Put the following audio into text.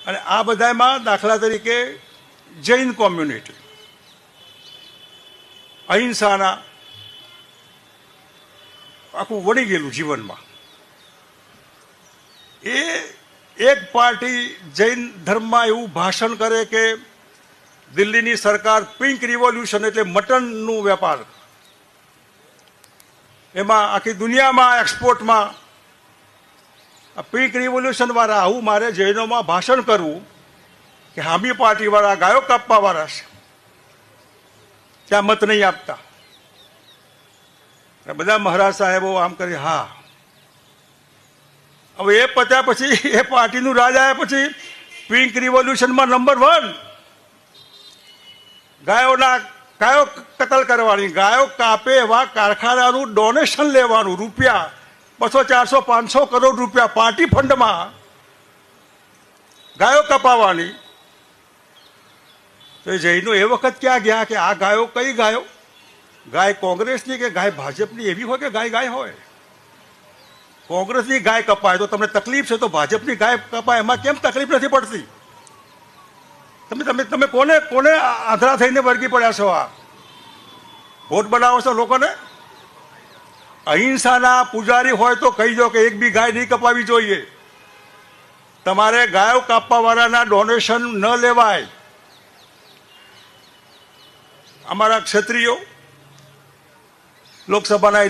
અને આ બધામાં દાખલા તરીકે જૈન કોમ્યુનિટી અહિંસાના આખું વળી ગયેલું જીવનમાં. એ એક પાર્ટી જૈન ધર્મમાં એવું ભાષણ કરે કે દિલ્હીની સરકાર પિંક રિવોલ્યુશન એટલે મટનનું વેપાર, એમાં આખી દુનિયામાં એક્સપોર્ટમાં પિંક રિવોલ્યુશન વાળા આવું મારે જૈનોમાં ભાષણ કરવું કે હામી પાર્ટી વાળા ગાયો કાપવા વાળા છે, ત્યાં મત નહીં આપતા. બધા મહારાજ સાહેબો આમ કરી હા. હવે એ પત્યા પછી એ પાર્ટીનું રાજ આવ્યા પછી પિંક રિવોલ્યુશનમાં નંબર 1 ગાયો કતલ કરવાની, ગાયો કાપે એવા કારખાનાનું ડોનેશન લેવાનું, રૂપિયા 200, 400, 500 કરોડ રૂપિયા પાર્ટી ફંડમાં ગાયો કપાવવાની. તો એ જૈનો એ વખત ક્યાં ગયા કે આ ગાયો કઈ ગાયો, ગાય કોંગ્રેસની કે ગાય ભાજપની એવી હોય કે ગાય ગાય હોય? કોંગ્રેસની ગાય કપાય તો તમને તકલીફ છે, તો ભાજપની ગાય કપાય એમાં કેમ તકલીફ નથી પડતી? તમે કોને કોને આંધળા થઈને વર્ગી પડ્યા છો? આ વોટ બનાવો છો લોકોને? અહિંસાના પૂજારી હોય તો કહી દો કે એક બી ગાય નહીં કપાવી જોઈએ. તમારે ગાયો કાપવા વાળાના ડોનેશન ન લેવાય. અમારા ક્ષત્રિયો લોકસભાના